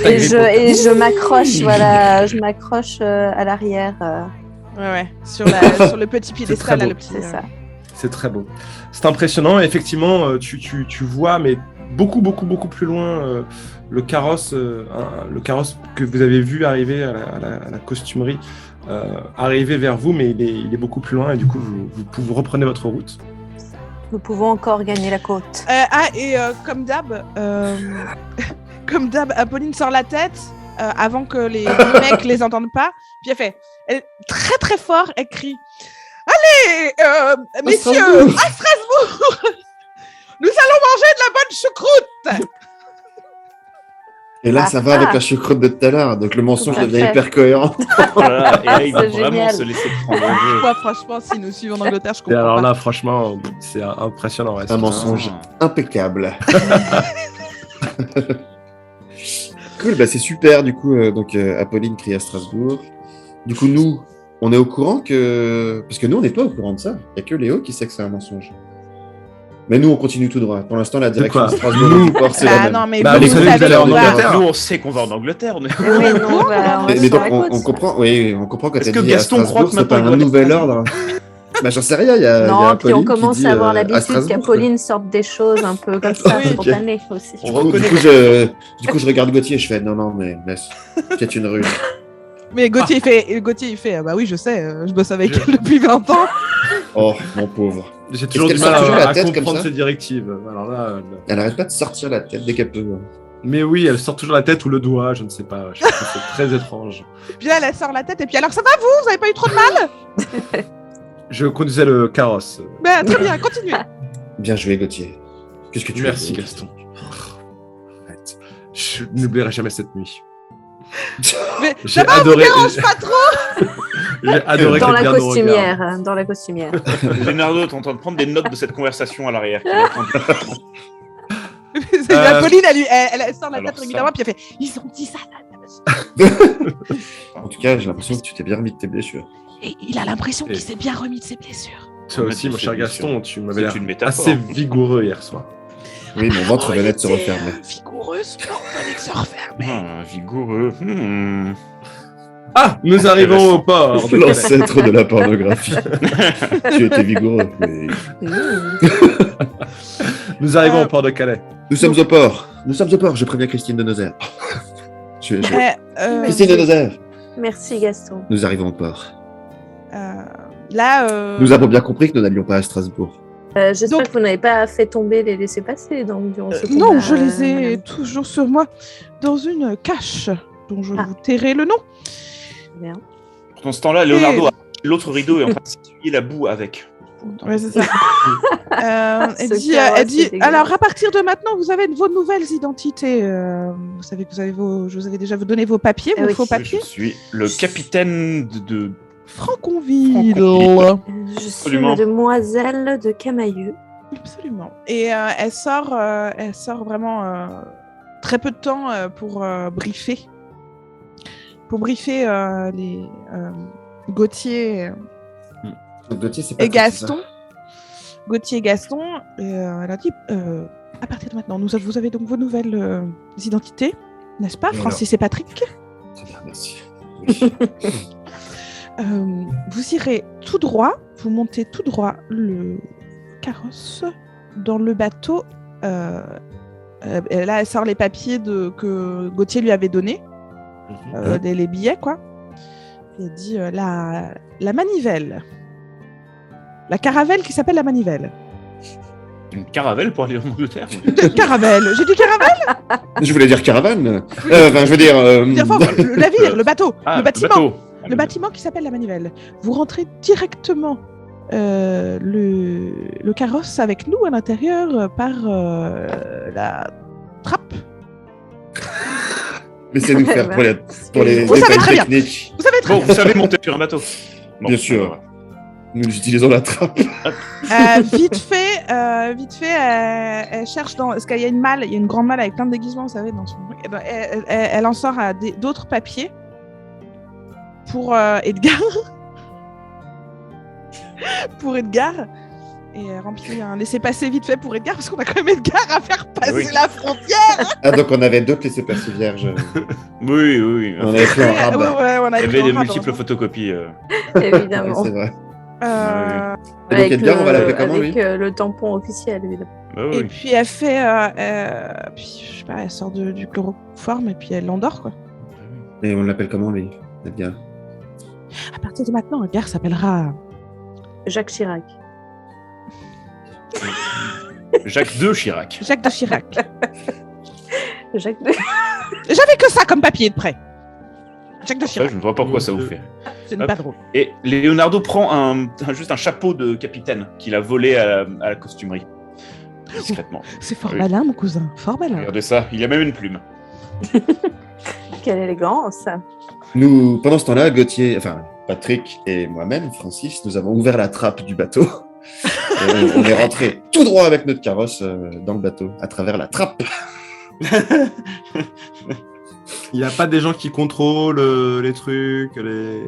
Et je m'accroche, voilà, je m'accroche à l'arrière. Ouais, sur le petit piédestal, là, beau. le petit. C'est ça. C'est très beau. C'est impressionnant. Et effectivement, tu vois, mais beaucoup plus loin, le carrosse que vous avez vu arriver à la costumerie, arriver vers vous, mais il est beaucoup plus loin. Et du coup, vous reprenez votre route. Nous pouvons encore gagner la côte. Comme d'hab, Apolline sort la tête avant que les deux mecs les entendent pas. Puis elle très très fort, elle crie allez, messieurs, à Strasbourg, nous allons manger de la bonne choucroute. Et là, ça va Ah. avec la choucroute de tout à l'heure, donc le mensonge Tout à devient fait. hyper cohérent. Voilà, et là, il va C'est vraiment génial. se laisser prendre. Moi, franchement, si nous suivons en Angleterre, je Et comprends alors pas. là, franchement, c'est impressionnant. ouais. Un mensonge impeccable. Cool, bah c'est super. Du coup, Apolline crie à Strasbourg. Du coup, nous, on est au courant que. Parce que nous, on n'est pas au courant de ça. Il n'y a que Léo qui sait que c'est un mensonge. Mais nous, on continue tout droit. Pour l'instant, la direction quoi de Strasbourg Nous du port, c'est Bah, la même. non, mais Bah, vous vous savez que savez vous allez en qu'on va- Angleterre. Nous, on sait qu'on va en Angleterre. On est... Oui, non, on va Mais sur donc, la on côte. comprend, oui, on comprend quand Est-ce elle que dit Gaston à Strasbourg, croit que c'est pas maintenant, un il doit nouvel être- ordre. Bah, j'en sais rien. Il y a Non, Apolline puis on qui commence dit, à avoir à l'habitude Strasbourg, qu'Apolline sorte des choses un peu comme ça, Oui, ok. spontanées aussi. On reconnaît. Du coup, je regarde Gauthier et je fais non, mais laisse, peut-être une ruse. Mais Gauthier, il fait bah oui, je sais, je bosse avec elle depuis 20 ans. Oh, mon pauvre. J'ai toujours qu'elle du mal sort toujours la à tête comme comprendre ça ces directives. Alors là, Elle arrête pas de sortir la tête dès qu'elle peut. mais oui, elle sort toujours la tête ou le doigt, je ne sais pas. Je trouve que c'est très étrange. Puis là, elle sort la tête, et puis alors ça va vous avez pas eu trop de mal? Je conduisais le carrosse. Bah très bien, continuez. Bien joué, Gauthier. Qu'est-ce que tu Merci veux Gaston. Arrête. Je n'oublierai jamais cette nuit. Mais J'ai ça va, adoré. vous dérange pas trop? J'ai adoré Dans qu'elle la garde nos regards. costumière. Dans la costumière. Leonardo est en train de prendre des notes de cette conversation à l'arrière. Pauline, elle sort la Alors tête ça. régulièrement, puis elle fait ils ont dit ça. En tout cas, j'ai l'impression que tu t'es bien remis de tes blessures. Et il a l'impression Et- qu'il s'est bien remis de ses blessures. Toi aussi, mon C'est cher une- Gaston, tu m'avais c'est l'air une métaphore. assez vigoureux hier soir. Oui, mon ventre venait de se refermer. Vigoureuse, non, venait de se refermer. Ah, vigoureux. Ah, nous arrivons au port. de Calais. L'ancêtre de la pornographie. Tu étais vigoureux. Mais... Nous arrivons au port de Calais. Nous sommes au port. Nous sommes au port. Je préviens Christine de Nozaire. Christine de Nozaire. Merci Gaston. Nous arrivons au port. Là, Nous avons bien compris que nous n'allions pas à Strasbourg. J'espère Donc- que vous n'avez pas fait tomber les laissés-passer durant ce combat. non, je les ai madame. toujours sur moi dans une cache dont je Ah. vous tairai le nom. Bien. Dans ce temps-là, Leonardo a l'autre rideau et en train de s'essuyer la boue avec. Ouais, c'est ça. Elle Ce dit, chaos, elle dit c'est dégueulasse. alors à partir de maintenant, vous avez vos nouvelles identités. Vous savez que vous avez je vous avais déjà donné vos papiers, vos oui. faux Je papiers. suis le capitaine de... Franconville. Je suis Absolument. mademoiselle de Camailleux. Absolument. Et elle sort vraiment très peu de temps pour briefer. Pour briefer les Gauthier Donc, Gauthier, c'est pas et Gaston. Gauthier et Gaston. Et, elle a dit à partir de maintenant, vous avez donc vos nouvelles identités, n'est-ce pas, Et Francis et Patrick? Très bien, merci. Vous irez tout droit, vous montez tout droit le carrosse dans le bateau. Et là, elle sort les papiers que Gauthier lui avait donnés, les billets, quoi. Et elle dit la manivelle. La caravelle qui s'appelle la manivelle. Une caravelle pour aller en Angleterre. Caravelle, j'ai dit caravelle. Je voulais dire caravane. Enfin, je veux dire. Le navire, le bateau, Ah, le bâtiment. bateau. Le bâtiment qui s'appelle la manivelle. Vous rentrez directement le carrosse avec nous à l'intérieur par la trappe. Laissez-nous faire pour les Vous savez détails très bien. techniques. Vous savez très Bon, vous savez monter sur un bateau. Bon, Bien sûr. Nous utilisons la trappe. vite fait, elle cherche dans. Parce qu'il y a une malle, il y a une grande malle avec plein de déguisements, vous savez, dans son truc. Elle en sort d'autres papiers pour Edgar. Pour Edgar. Et elle remplit un laissez-passer vite fait pour Edgar, parce qu'on a quand même Edgar à faire passer Oui. la frontière. Ah, donc on avait d'autres laissés-passer vierges. Oui, oui. On avait fait un rab. Ouais, on a Il y pris avait un des rab, multiples heureusement. photocopies. Ouais, Évidemment. c'est vrai. Euh, Et donc Edgar, on va l'appeler comment, avec lui le tampon officiel, évidemment. Bah Et oui. puis elle fait, puis, je sais pas, elle sort du chloroforme et puis elle l'endort, quoi. Et on l'appelle comment, lui, Edgar? À partir de maintenant, Edgar s'appellera Jacques Chirac. Jacques II Chirac. Jacques de Chirac. Jacques de... J'avais que ça comme papier de près. Jacques de Ça, Chirac. je ne vois pas pourquoi ça vous fait. C'est Hop. pas drôle. Et Leonardo prend juste un chapeau de capitaine qu'il a volé à la costumerie. Discrètement. C'est fort Oui. malin, mon cousin. Fort malin. Regardez ça, il y a même une plume. Quelle élégance. Nous, pendant ce temps-là, Gauthier, enfin, Patrick et moi-même, Francis, nous avons ouvert la trappe du bateau. Et on est rentré tout droit avec notre carrosse dans le bateau, à travers la trappe. Il n'y a pas des gens qui contrôlent les trucs, les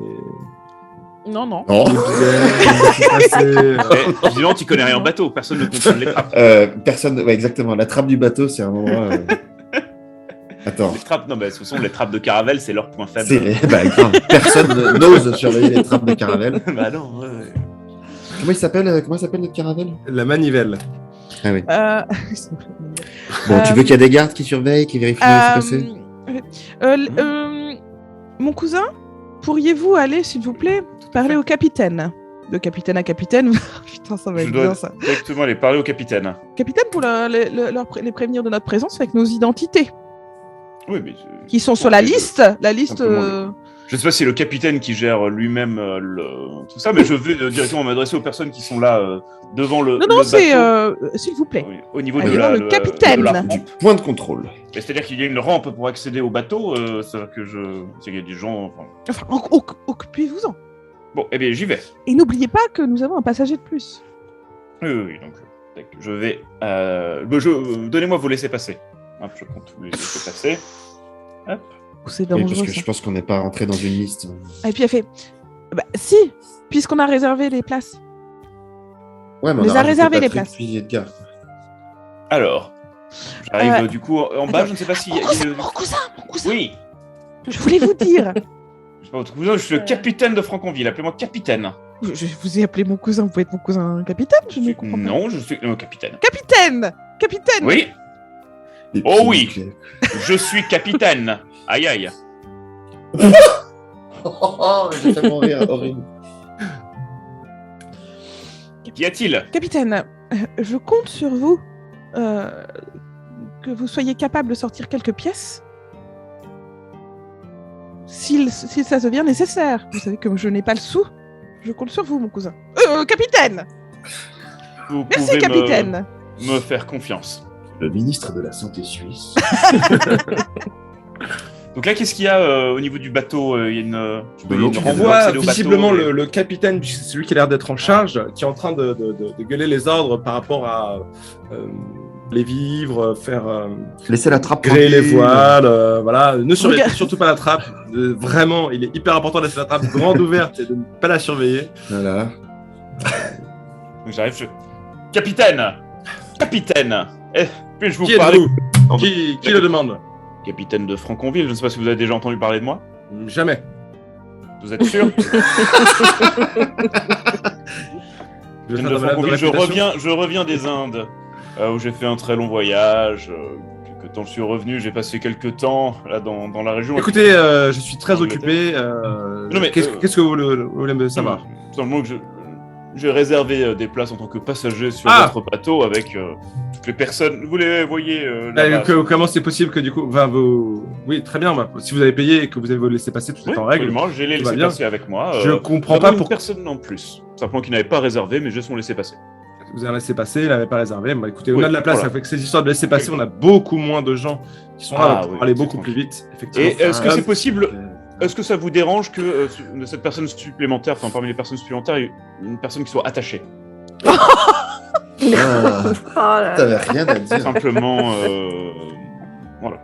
Non, non. Non. Mais visiblement, tu connais rien en bateau, personne ne contrôle les trappes. Personne, ouais, exactement. La trappe du bateau, c'est un endroit. Attends. Les trappes, non, mais de toute façon, les trappes de caravelle, c'est leur point faible. Bah, grave. Personne n'ose surveiller les trappes de caravelle. Bah non, ouais. Comment s'appelle notre caravelle? La manivelle. Ah oui. Euh, Bon, tu veux qu'il y ait des gardes qui surveillent, qui vérifient ce qui s'est passé? mon cousin, pourriez-vous aller, s'il vous plaît, parler au capitaine? De capitaine à capitaine. Putain, ça va Je être dois bien, ça. directement aller parler au capitaine. Capitaine, pour les prévenir de notre présence avec nos identités, Oui, mais... qui sont sur la liste. La liste... Simplement Je sais pas si c'est le capitaine qui gère lui-même tout ça, mais je vais directement m'adresser aux personnes qui sont là devant le Non, le c'est... bateau. s'il vous plaît. Oui, au niveau Allez de voir la, le capitaine. de la Du rampe. point de contrôle. Et c'est-à-dire qu'il y a une rampe pour accéder au bateau, c'est-à-dire que c'est qu'il y a des gens... Enfin... Enfin, occupez-vous-en. Bon, eh bien, j'y vais. Et n'oubliez pas que nous avons un passager de plus. Oui, donc je vais... donnez-moi vos laissez-passer. Hop, je compte tous les laissez-passer. Hop. C'est Oui, dangereux, parce que ça. je pense qu'on n'est pas rentré dans une liste. Et puis elle fait... Bah, si, puisqu'on a réservé les places. Ouais, mais On les a rajouté réservés, les Patrick, places. puis Edgar. Alors, j'arrive du coup en bas, Attends. je ne sais pas si... Mon cousin, Oui, je voulais vous dire. je sais pas votre cousin, je suis le capitaine de Franconville, appelez-moi capitaine. Je vous ai appelé mon cousin, vous pouvez être mon cousin capitaine, je ne comprends pas. Non, je suis capitaine. Capitaine. Oui, Et Oh puis, oui. je suis capitaine. Aïe aïe. Oh, j'ai tellement rire, horrible. Qu'y a-t-il? Capitaine, je compte sur vous, que vous soyez capable de sortir quelques pièces. Si ça devient nécessaire. Vous savez que je n'ai pas le sou. Je compte sur vous, mon cousin. Capitaine. Vous Merci, pouvez capitaine. me faire confiance. Le ministre de la Santé suisse. Donc là, qu'est-ce qu'il y a au niveau du bateau? Il y a une, De l'eau. une On rampe pour voit accéder au bateau, visiblement et- le capitaine, puisque c'est celui qui a l'air d'être en charge, qui est en train de gueuler les ordres par rapport à les vivres, faire Laissez la trappe. gréer les tranquille. voiles, voilà. Ne surveillez Regarde. surtout pas la trappe. Vraiment, il est hyper important de laisser la trappe grande ouverte et de ne pas la surveiller. Voilà. Donc j'arrive, Capitaine. Puis-je vous Qui parler? êtes-vous Qui le demande? Capitaine de Franconville, je ne sais pas si vous avez déjà entendu parler de moi. Jamais. Vous êtes sûr? Je vais Capitaine faire de de la Franconville, réputation. je reviens des Indes, où j'ai fait un très long voyage. Quelque temps je suis revenu, j'ai passé quelques temps là dans la région. Écoutez, je suis très Angleterre. occupé. Non, mais, Qu'est-ce que vous voulez me savoir? Tout simplement que j'ai réservé des places en tant que passager sur Ah. votre bateau avec toutes les personnes. Vous les voyez là-bas. Comment c'est possible que du coup, oui, très bien. Bah, si vous avez payé et que vous avez vous laissé passer, tout Oui, est en règle. absolument, j'ai les tout va laissés bien. passer avec moi. Je comprends nous pas avons une pourquoi personne en plus. Simplement qui n'avait pas réservé, mais juste mon laissé passer. vous avez laissé passer, il n'avait pas réservé. Bah, écoutez, on Oui, a de la place. voilà. Ça fait que ces histoires de laisser passer, on a beaucoup moins de gens qui sont là Ah, pour oui, aller c'est beaucoup plus tranquille. vite. Effectivement. Et est-ce que Ah, c'est possible? Est-ce que ça vous dérange que de cette personne supplémentaire, enfin parmi les personnes supplémentaires, il y ait une personne qui soit attachée? Ah, Oh là là. t'avais rien à dire. Simplement, voilà.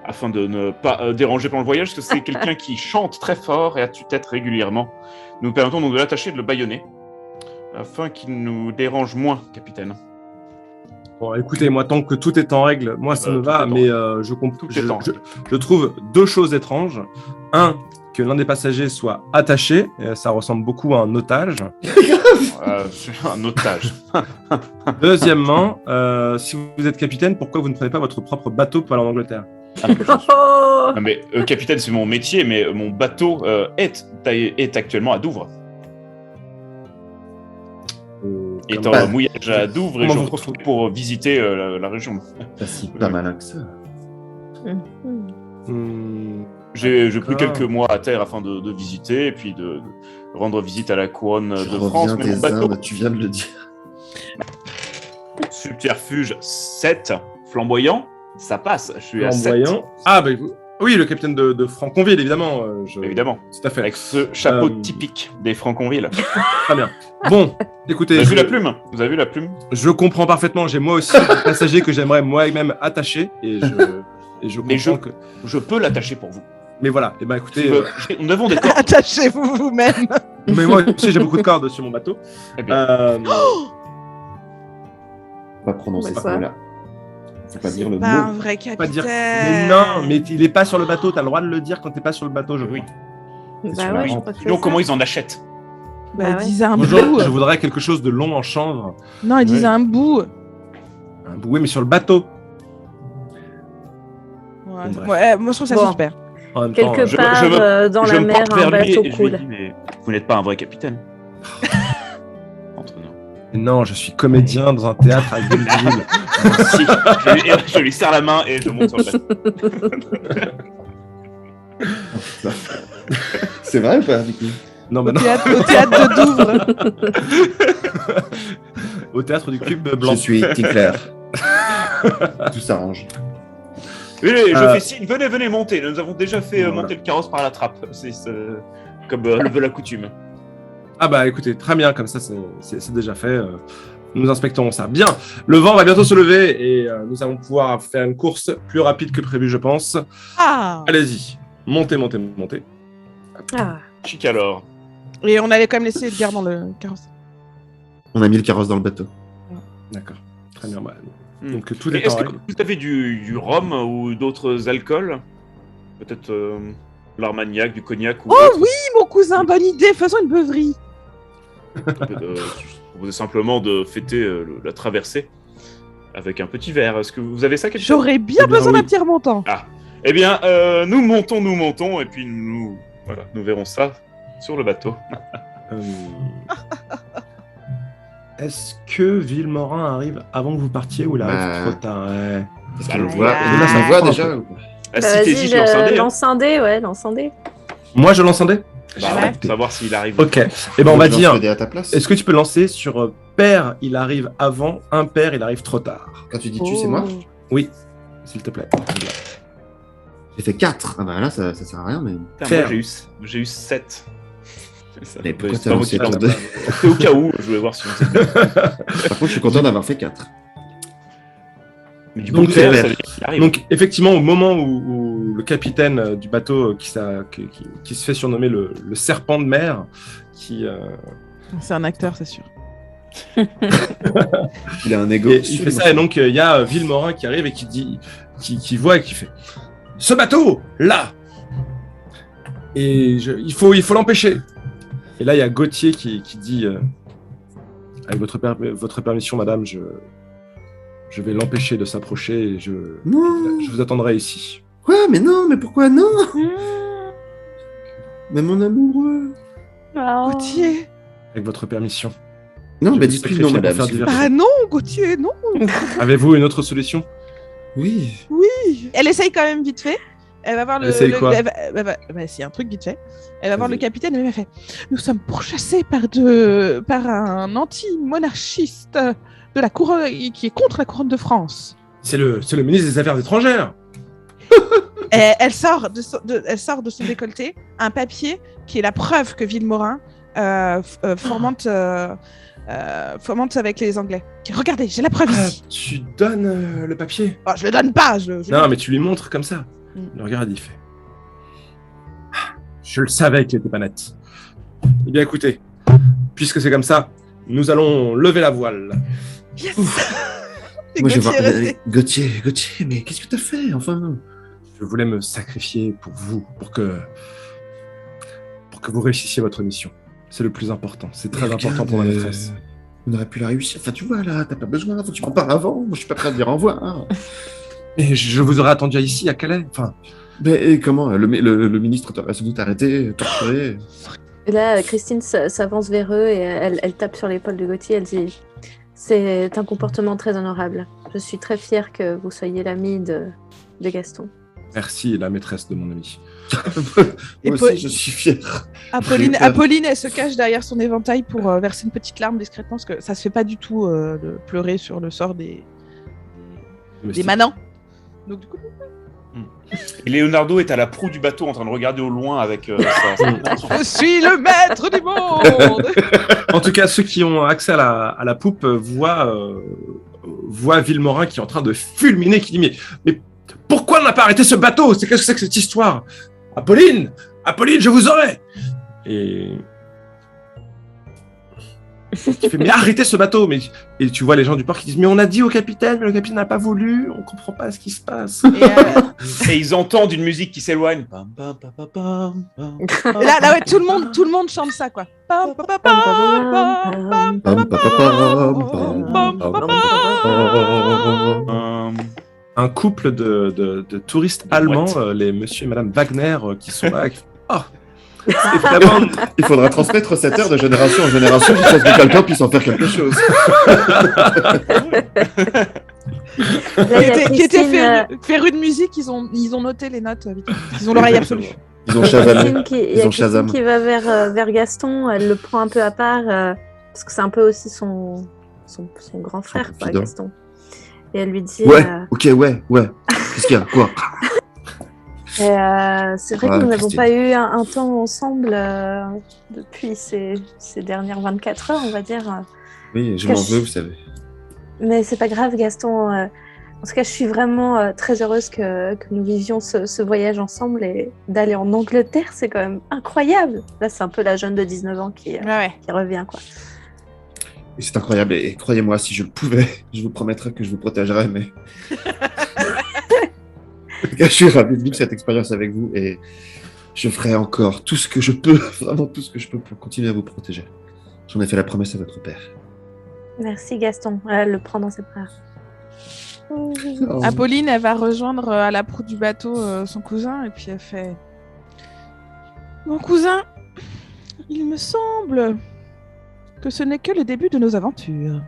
Afin de ne pas déranger pendant le voyage, parce que c'est quelqu'un qui chante très fort et à tue-tête régulièrement. Nous permettons donc de l'attacher et de le bâillonner, afin qu'il nous dérange moins, capitaine. Bon, écoutez, moi, tant que tout est en règle, moi, ça me tout va, est en mais je comprends. Tout est en règle. Je trouve deux choses étranges. Un, que l'un des passagers soit attaché, et ça ressemble beaucoup à un otage. C'est un otage. Deuxièmement, si vous êtes capitaine, pourquoi vous ne prenez pas votre propre bateau pour aller en Angleterre? Oh. Non, mais capitaine, c'est mon métier, mais mon bateau est actuellement à Douvres. Est en Comment- mouillage à Douvres et Comment je vous retrouve retrouvez pour visiter la région. Pas si pas malin que ça. Hmm, J'ai pris D'accord. quelques mois à terre afin de visiter et puis de rendre visite à la couronne Tu de France. reviens Mais mon des bateau, Indes, tu viens de le dire. subterfuge 7, flamboyant, ça passe. Je suis à 7, flamboyant. Ah, bah, oui, le capitaine de Franconville, évidemment. évidemment. Tout à fait. Avec ce chapeau Euh, typique des Franconville. Très bien. Bon, Vous écoutez, avez vu la plume? Vous avez vu la plume? je comprends parfaitement. J'ai moi aussi des passagers que j'aimerais moi-même attacher. Et je Mais comprends que. Je peux l'attacher pour vous. Mais voilà, et ben écoutez, Nous avons des cordes. Attachez-vous vous-même. mais moi aussi j'ai beaucoup de cordes sur mon bateau. Eh bien, Pas prononcer Ouais, ce ça. mot-là. Faut pas dire le Pas un mot. vrai Pas capitaine. dire. Mais non, mais il est pas sur le bateau. T'as le droit de le dire quand t'es pas sur le bateau, je oui. crois. Bah sur ouais, la je rampe. crois que c'est Sinon, ça. comment ils en achètent? Bah, Bah ouais. disait un Bonjour, bout. je voudrais quelque chose de long en chanvre. Non, il disait Ouais. un bout. Oui, mais sur le bateau. Ouais, Bon, bref. ouais, moi je trouve ça Bon. super. En même temps, Quelque part dans je la me mer, porte un vers lui bateau et je lui coule. dis, mais vous n'êtes pas un vrai capitaine. Entre nous. non, je suis comédien dans un théâtre à Guildville. Si, je lui serre la main et je monte sur le bateau. C'est vrai ou pas, du coup? Non, bah Au non. théâtre de Douvres. Au théâtre du Cube Blanc. Je suis Tinkler. Tout s'arrange. Oui, je fais signe, venez, montez. Nous avons déjà fait Voilà. monter le carrosse par la trappe. C'est comme le veut la coutume. Ah bah écoutez, très bien, comme ça c'est déjà fait. Nous inspecterons ça. Bien, le vent va bientôt se lever et nous allons pouvoir faire une course plus rapide que prévu, je pense. Ah. Allez-y, montez. Ah. Chic alors. Et on allait quand même laisser Edgar dans le carrosse. On a mis le carrosse dans le bateau. D'accord, très bien. Bah, Hmm. donc tout Et est est-ce en que règle. vous avez du rhum ou d'autres alcools? Peut-être l'armagnac, du cognac ou Oh autre. oui, mon cousin, bonne idée, faisons une beuverie. Je proposais simplement de fêter la traversée avec un petit verre. Est-ce que vous avez ça, quelque chose? J'aurais bien Eh bien, besoin oui. d'un petit remontant. Eh bien, nous montons, et puis nous verrons ça sur le bateau. Euh, Est-ce que Villemorin arrive avant que vous partiez ou il arrive Bah, trop tard? Ouais. Est-ce Bah, qu'on le le voit? voilà. On a sa voix déjà ou pas? Ah, Bah, si t'hésites, vas-y, lance un dé, hein. lance un dé, ouais, lance un dé. Moi je lance un dé? Bah, Ouais. pour savoir s'il arrive. Ok, et ben on va Je lance dire, le dé à ta place. est-ce que tu peux lancer sur père il arrive avant, impair il arrive trop tard? Quand tu dis tu, c'est moi? Oui, s'il te plaît. J'ai fait 4. Ah bah là, ça sert à rien, mais. Putain, Faire. moi, j'ai eu 7. Mais pourquoi C'est t'as pas moi lancé qui lance. ton dé? C'est au cas où, je voulais voir si on s'est bien. Par contre, je suis content d'avoir fait 4. Mais du Donc, coup, ça veut dire qu'il arrive. Donc effectivement, au moment où le capitaine du bateau qui se fait surnommer le serpent de mer, qui C'est un acteur, c'est sûr. Il a un ego. il fait ça, et donc il y a Villemorin qui arrive et qui dit, qui voit et qui fait ce bateau là, et il faut l'empêcher. Et là il y a Gauthier qui dit avec votre permission, madame, je vais l'empêcher de s'approcher et je Non. vous attendrai ici. Quoi? Mais non, mais pourquoi non? Mais mon amoureux. Oh. Gauthier. Avec votre permission. Non, Je bah vais dites plus sacrifier non, pour madame. faire s'il vous diversion. plaît. Ah non, Gauthier, non. Avez-vous une autre solution? Oui. Oui. Elle essaye quand même vite fait. Elle va voir Elle essaye quoi? c'est un truc vite fait. Elle va voir Vas-y. le capitaine et elle fait nous sommes pourchassés par un anti-monarchiste de la couronne qui est contre la couronne de France. C'est le ministre des Affaires étrangères. Et elle sort elle sort de son décolleté un papier qui est la preuve que Villemorin fomente avec les Anglais. Regardez, j'ai la preuve Ah, ici. tu donnes le papier? Oh, je le donne pas. Non, mais tu lui montres comme ça. Mm. Il regarde, il fait. Ah, je le savais qu'il était pas net. Eh bien, écoutez, puisque c'est comme ça, nous allons lever la voile. Yes. Et Moi, je vais Gauthier voir. est resté. Gauthier, mais qu'est-ce que t'as fait, enfin? Je voulais me sacrifier pour vous, pour que vous réussissiez votre mission. C'est le plus important. C'est très Mais important regarde, pour ma maîtresse. On aurait pu la réussir. Enfin, tu vois, là, t'as pas besoin. Faut que tu m'en parles avant. Moi, je suis pas prêt à te dire au revoir. Mais je vous aurais attendu ici, à Calais. Enfin, Mais et comment? Le ministre t'aurait sans doute arrêté, torturé. Et là, Christine s'avance vers eux et elle tape sur l'épaule de Gauthier. Elle dit c'est un comportement très honorable. Je suis très fière que vous soyez l'ami de Gaston. merci, la maîtresse de mon ami. Et Moi Paul- aussi, je suis fier. Apolline, elle se cache derrière son éventail pour verser une petite larme discrètement, parce que ça se fait pas du tout de pleurer sur le sort des manants. Donc du coup, Et Leonardo est à la proue du bateau en train de regarder au loin avec je suis le maître du monde. En tout cas, ceux qui ont accès à la poupe voient Villemorin qui est en train de fulminer, qui dit mais pourquoi on n'a pas arrêté ce bateau? Qu'est-ce que c'est que cette histoire? Apolline, je vous aurai. Et tu fais mais arrêtez ce bateau. Et tu vois les gens du port qui disent mais on a dit au capitaine, mais le capitaine n'a pas voulu. On comprend pas ce qui se passe. et ils entendent une musique qui s'éloigne. Pam, pam, pam, pam, pam, pam. Là, ouais, tout le monde chante ça, quoi. Pam, pam, pam, pam, pam, pam, pam, pam, pam, pam, pam, pam. un couple de touristes allemands, les monsieur et madame Wagner, qui sont là. Oh, c'est vraiment... Il faudra transmettre cette heure de génération en génération jusqu'à ce que quelqu'un puisse en faire quelque chose. Là, il y a Qui étaient Christine, férus de musique, ils ont noté les notes. Vite. Ils ont l'oreille absolue. Ils ont Christine Shazam. qui, il y a Ils ont Christine Shazam. qui va vers Gaston, elle le prend un peu à part, parce que c'est un peu aussi son grand frère, quoi, confident. Gaston. Et elle lui dit... Ouais, ok, ouais. Qu'est-ce qu'il y a? Quoi? c'est vrai Ouais, que nous n'avons Christine. pas eu un temps ensemble depuis ces dernières 24 heures, on va dire. Oui, je m'en veux, vous savez. Mais c'est pas grave, Gaston. En tout cas, je suis vraiment très heureuse que nous vivions ce voyage ensemble et d'aller en Angleterre, c'est quand même incroyable. Là, c'est un peu la jeune de 19 ans qui revient, quoi. Et c'est incroyable. Et croyez-moi, si je le pouvais, je vous promettrais que je vous protégerais, mais... En tout cas, je suis ravi de vivre cette expérience avec vous et je ferai encore tout ce que je peux, vraiment tout ce que je peux pour continuer à vous protéger. J'en ai fait la promesse à votre père. Merci, Gaston. Elle le prend dans ses bras. Oh. Apolline, elle va rejoindre à la proue du bateau son cousin et puis elle fait Mon cousin, il me semble que ce n'est que le début de nos aventures.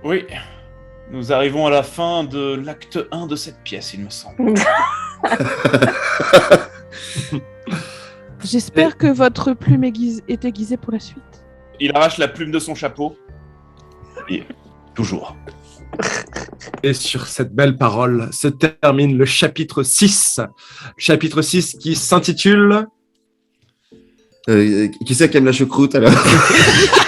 Oui. Nous arrivons à la fin de l'acte 1 de cette pièce, il me semble. J'espère que votre plume est aiguisée pour la suite. Il arrache la plume de son chapeau. Et toujours. Et sur cette belle parole se termine le chapitre 6. Chapitre 6 qui s'intitule... Qui c'est qui aime la choucroute alors?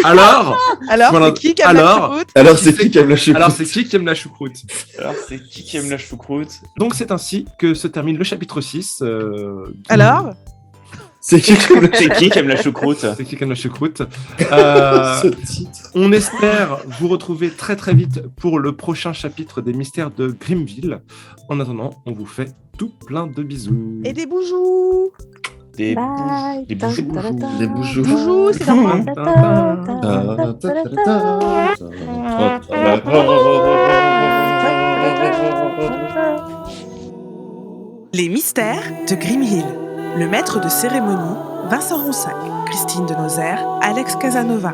Alors, Alors, Voilà. c'est qui qui a la Alors- choucroute Alors c'est qui aime la choucroute? alors c'est qui aime la choucroute? Alors, c'est qui aime la choucroute? Donc c'est ainsi que se termine le chapitre 6. Alors C'est qui aime la C'est qui aime la choucroute? C'est qui aime la choucroute? Ce titre. On espère vous retrouver très très vite pour le prochain chapitre des mystères de Grimville. En attendant, on vous fait tout plein de bisous. Et des boujous Des Bye. des boujous. Des boujous. Boujous, c'est normal. Les mystères de Grimhill. Le maître de cérémonie, Vincent Roussac, Christine de Nozaire, Alex Casanova,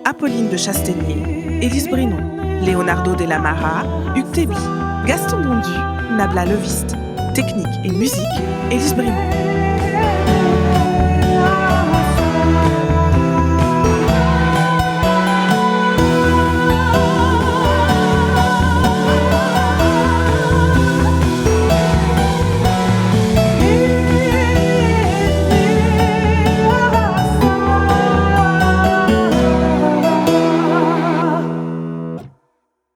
Apolline de Chastenier, Élise Brinon, Leonardo Della Mara, Hugues Théby, Gaston Bondu, Nabla Leviste. Technique et musique, Élise Brinon.